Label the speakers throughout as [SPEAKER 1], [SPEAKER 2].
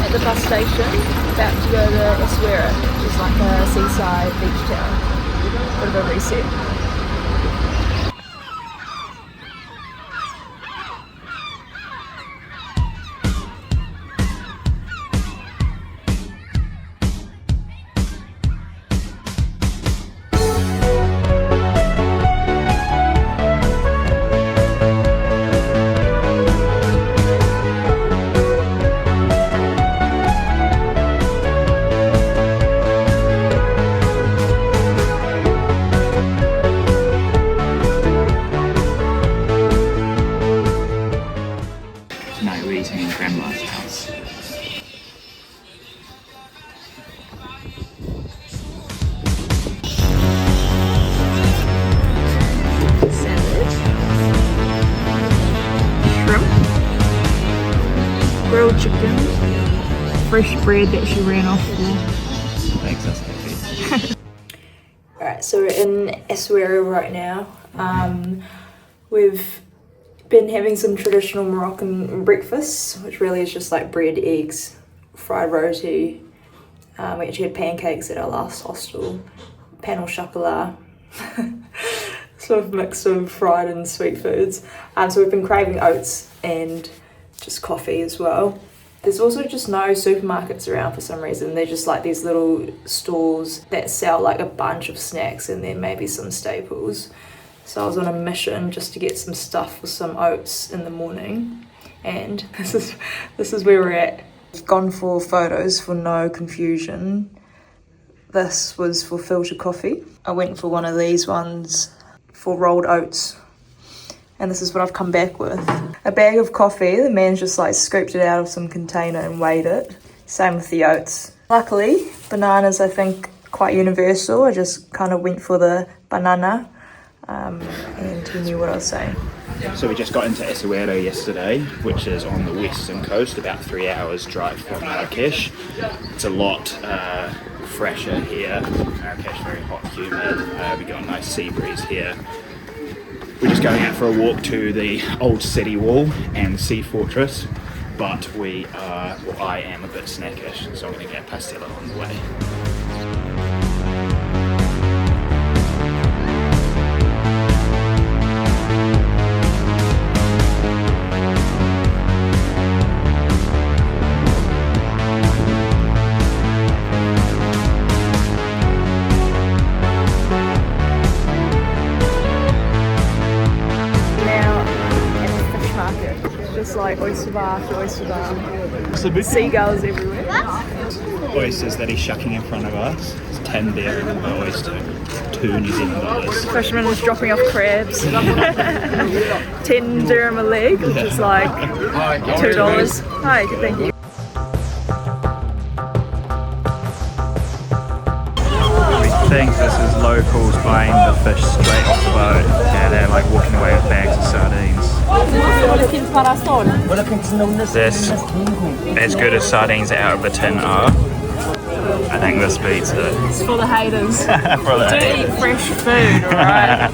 [SPEAKER 1] at the bus station, about to go to Essaouira, which is like a seaside beach town. Bit of a reset. Grilled chicken, fresh bread that she ran off for.
[SPEAKER 2] Thanks, that's happy.
[SPEAKER 1] Alright, so we're in Essaouira right now. We've been having some traditional Moroccan breakfasts, which really is just like bread, eggs, fried roti. We actually had pancakes at our last hostel, pan au chocolat. Sort of mix of fried and sweet foods. So we've been craving oats and just coffee as well. There's also just no supermarkets around for some reason. They're just like these little stores that sell like a bunch of snacks and then maybe some staples. So I was on a mission just to get some stuff for some oats in the morning, and this is where we're at. I've gone for photos for no confusion. This was for filter coffee. I went for one of these ones for rolled oats. And this is what I've come back with. A bag of coffee. The man's just like scooped it out of some container and weighed it. Same with the oats. Luckily, bananas I think quite universal. I just kind of went for the banana and he knew what I was saying.
[SPEAKER 2] So we just got into Essaouira yesterday, which is on the western coast, about 3 hours drive from Marrakesh. It's a lot fresher here. Marrakesh very hot, humid. We got a nice sea breeze here. We're just going out for a walk to the old city wall and the sea fortress, but I am a bit snackish, so I'm going to get pastilla on the way.
[SPEAKER 1] Like oyster bar after oyster bar. Seagulls everywhere.
[SPEAKER 2] Oysters that he's shucking in front of us. It's 10 dirham per oyster, 2 New Zealand dollars.
[SPEAKER 1] Fisherman is dropping off crabs. 10 dirham a leg, which is like $2. Hi, thank you.
[SPEAKER 2] I think this is locals buying the fish straight off the boat. Yeah, they're like walking away with bags of sardines. This, as good as sardines out of a tin are, I think this beats it.
[SPEAKER 1] It's for the haters.
[SPEAKER 2] For the haters.
[SPEAKER 1] Eat fresh food, alright?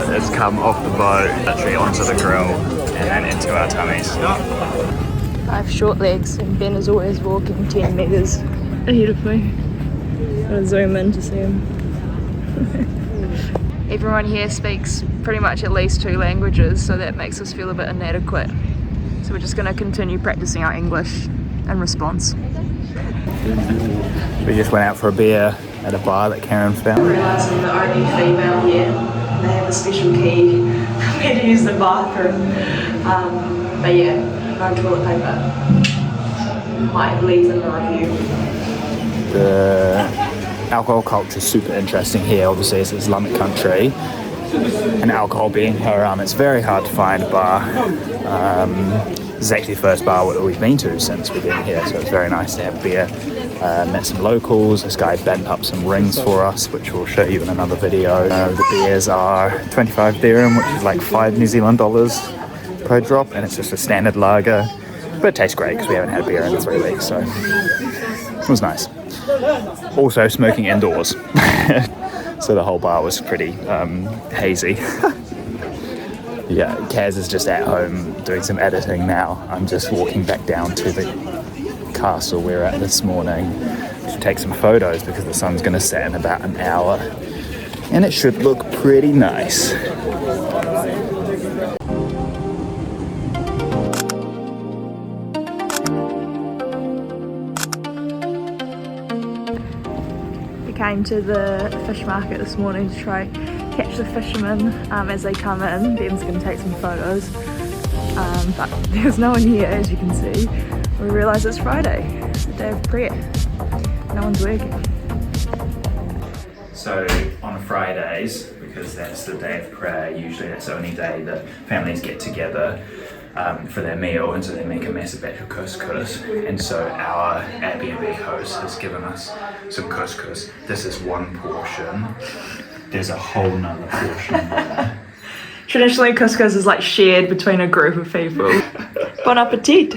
[SPEAKER 1] Do.
[SPEAKER 2] It's come off the boat, literally onto the grill, and then into our tummies.
[SPEAKER 1] I have short legs and Ben is always walking 10 metres ahead of me. I'm gonna zoom in to see him. Everyone here speaks pretty much at least 2 languages, so that makes us feel a bit inadequate. So we're just going to continue practicing our English in response.
[SPEAKER 2] We just went out for a beer at a bar that Karen found.
[SPEAKER 1] I realised I'm the only female here. They have a special key for me to use the bathroom. But yeah, no toilet paper. Might leave in the review.
[SPEAKER 2] The alcohol culture is super interesting here. Obviously it's an Islamic country, and alcohol being haram, it's very hard to find a bar. This is actually the first bar that we've been to since we've been here, so it's very nice to have beer. Met some locals. This guy bent up some rings for us, which we'll show you in another video. The beers are 25 dirham, which is like 5 New Zealand dollars per drop, and it's just a standard lager, but it tastes great because we haven't had beer in 3 weeks, so it was nice. Also smoking indoors, so the whole bar was pretty hazy. Yeah, Kaz is just at home doing some editing now. I'm just walking back down to the castle we're at this morning to take some photos because the sun's going to set in about an hour and it should look pretty nice.
[SPEAKER 1] We came to the fish market this morning to try catch the fishermen as they come in. Ben's going to take some photos, but there's no one here as you can see. We realise it's Friday, it's the day of prayer. No one's working.
[SPEAKER 2] So on Fridays, because that's the day of prayer, usually that's the only day that families get together for their meal, and so they make a massive batch of couscous. And so our Airbnb host has given us some couscous. This is one portion. There's a whole nother portion there.
[SPEAKER 1] Traditionally, couscous is like shared between a group of people. Bon appetit!